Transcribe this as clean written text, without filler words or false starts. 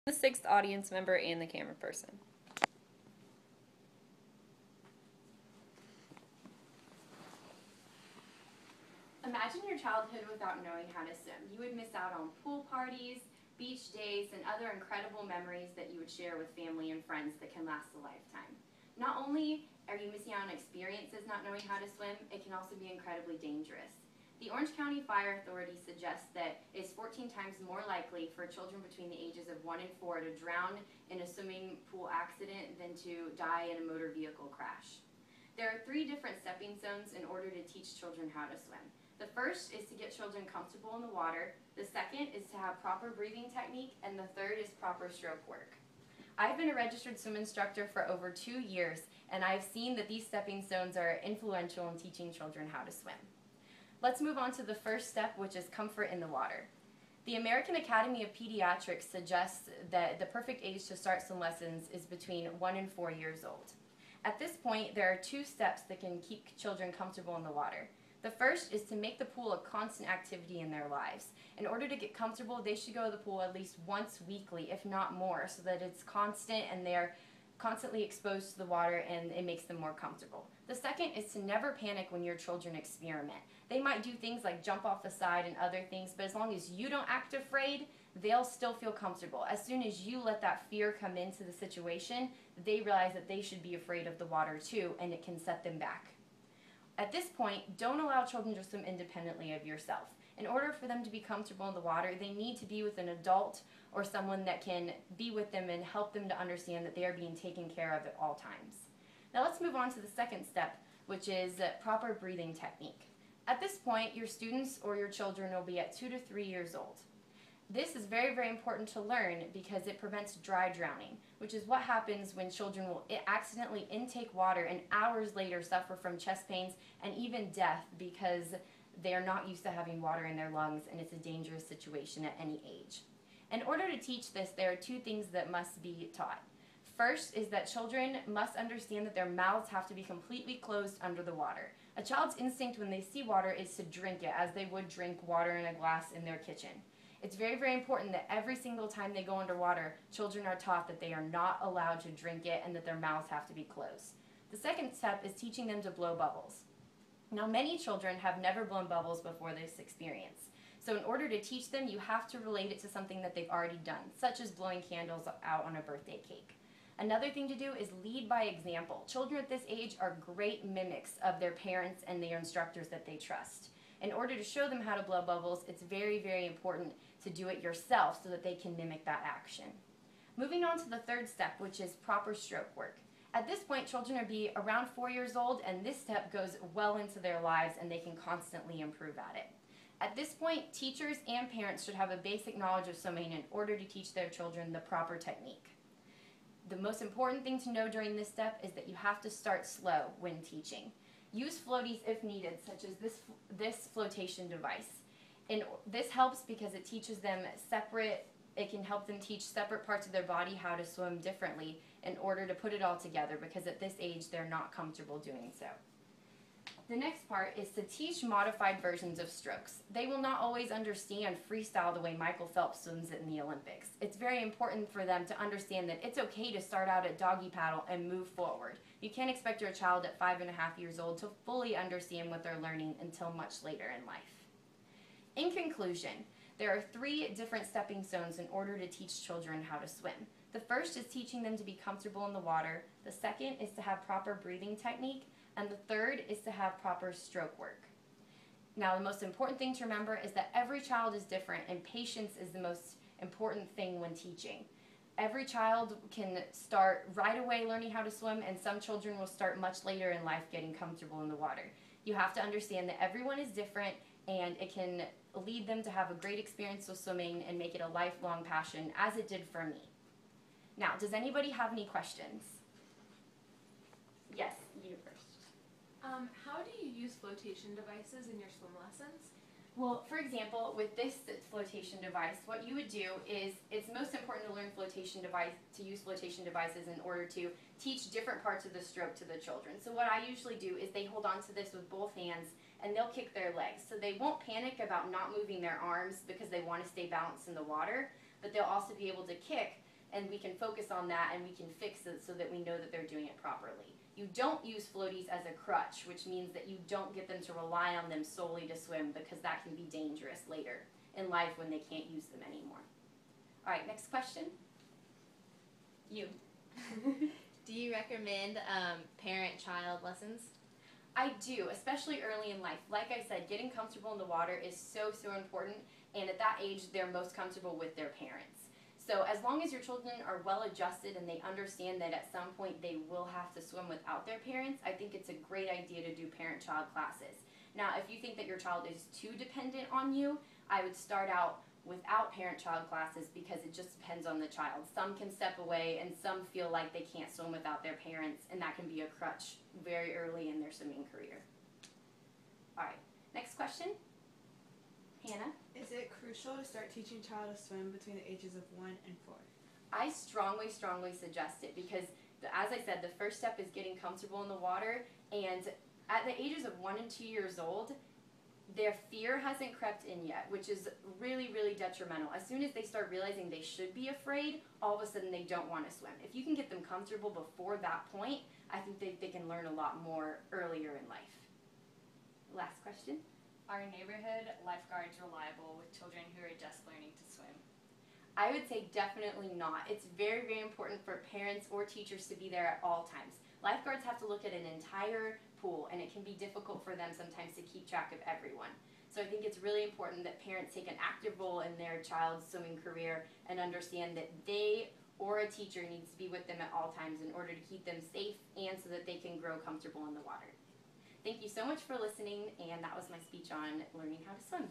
The sixth audience member and the camera person. Imagine your childhood without knowing how to swim. You would miss out on pool parties, beach days, and other incredible memories that you would share with family and friends that can last a lifetime. Not only are you missing out on experiences not knowing how to swim, it can also be incredibly dangerous. The Orange County Fire Authority suggests that it is 14 times more likely for children between the ages of 1 and 4 to drown in a swimming pool accident than to die in a motor vehicle crash. There are 3 different stepping stones in order to teach children how to swim. The first is to get children comfortable in the water, the second is to have proper breathing technique, and the third is proper stroke work. I've been a registered swim instructor for over 2 years, and I've seen that these stepping stones are influential in teaching children how to swim. Let's move on to the first step, which is comfort in the water. The American Academy of Pediatrics suggests that the perfect age to start swim lessons is between 1 and 4 years old. At this point, there are 2 steps that can keep children comfortable in the water. The first is to make the pool a constant activity in their lives. In order to get comfortable, they should go to the pool at least once weekly, if not more, so that it's constant and they're constantly exposed to the water and it makes them more comfortable. The second is to never panic when your children experiment. They might do things like jump off the side and other things, but as long as you don't act afraid, they'll still feel comfortable. As soon as you let that fear come into the situation, they realize that they should be afraid of the water too, and it can set them back. At this point, don't allow children to swim independently of yourself. In order for them to be comfortable in the water, they need to be with an adult or someone that can be with them and help them to understand that they are being taken care of at all times. Now let's move on to the second step, which is proper breathing technique. At this point, your students or your children will be at 2 to 3 years old. This is very, very important to learn because it prevents dry drowning, which is what happens when children will accidentally intake water and hours later suffer from chest pains and even death because they are not used to having water in their lungs, and it's a dangerous situation at any age. In order to teach this, there are 2 things that must be taught. First is that children must understand that their mouths have to be completely closed under the water. A child's instinct when they see water is to drink it as they would drink water in a glass in their kitchen. It's very, very important that every single time they go underwater, children are taught that they are not allowed to drink it and that their mouths have to be closed. The second step is teaching them to blow bubbles. Now, many children have never blown bubbles before this experience. So in order to teach them, you have to relate it to something that they've already done, such as blowing candles out on a birthday cake. Another thing to do is lead by example. Children at this age are great mimics of their parents and their instructors that they trust. In order to show them how to blow bubbles, it's very, very important to do it yourself so that they can mimic that action. Moving on to the third step, which is proper stroke work. At this point, children will be around 4 years old, and this step goes well into their lives and they can constantly improve at it. At this point, teachers and parents should have a basic knowledge of swimming in order to teach their children the proper technique. The most important thing to know during this step is that you have to start slow when teaching. Use floaties if needed, such as this flotation device. And this helps because it teaches them it can help them teach separate parts of their body how to swim differently in order to put it all together, because at this age they're not comfortable doing so. The next part is to teach modified versions of strokes. They will not always understand freestyle the way Michael Phelps swims it in the Olympics. It's very important for them to understand that it's okay to start out at doggy paddle and move forward. You can't expect your child at 5.5 years old to fully understand what they're learning until much later in life. In conclusion, there are 3 different stepping stones in order to teach children how to swim. The first is teaching them to be comfortable in the water. The second is to have proper breathing technique. And the third is to have proper stroke work. Now, the most important thing to remember is that every child is different, and patience is the most important thing when teaching. Every child can start right away learning how to swim, and some children will start much later in life getting comfortable in the water. You have to understand that everyone is different, and it can lead them to have a great experience with swimming and make it a lifelong passion, as it did for me. Now, does anybody have any questions? Yes, you first. How do you use flotation devices in your swim lessons? Well, for example, with this flotation device, what you would do is it's most important to learn to use flotation devices in order to teach different parts of the stroke to the children. So what I usually do is they hold on to this with both hands and they'll kick their legs. So they won't panic about not moving their arms because they want to stay balanced in the water, but they'll also be able to kick and we can focus on that and we can fix it so that we know that they're doing it properly. You don't use floaties as a crutch, which means that you don't get them to rely on them solely to swim, because that can be dangerous later in life when they can't use them anymore. All right, next question. You. Do you recommend parent-child lessons? I do, especially early in life. Like I said, getting comfortable in the water is so important, and at that age, they're most comfortable with their parents. So as long as your children are well adjusted and they understand that at some point they will have to swim without their parents, I think it's a great idea to do parent-child classes. Now, if you think that your child is too dependent on you, I would start out without parent-child classes, because it just depends on the child. Some can step away and some feel like they can't swim without their parents, and that can be a crutch very early in their swimming career. All right, next question. Hannah? Is it crucial to start teaching a child to swim between the ages of 1 and 4? I strongly suggest it, because as I said, the first step is getting comfortable in the water, and at the ages of 1 and 2 years old, their fear hasn't crept in yet, which is really detrimental. As soon as they start realizing they should be afraid, all of a sudden they don't want to swim. If you can get them comfortable before that point, I think they can learn a lot more earlier in life. Last question. Are neighborhood lifeguards reliable with children who are just learning to swim? I would say definitely not. It's very important for parents or teachers to be there at all times. Lifeguards have to look at an entire pool, and it can be difficult for them sometimes to keep track of everyone. So I think it's really important that parents take an active role in their child's swimming career and understand that they or a teacher needs to be with them at all times in order to keep them safe and so that they can grow comfortable in the water. Thank you so much for listening, and that was my speech on learning how to swim.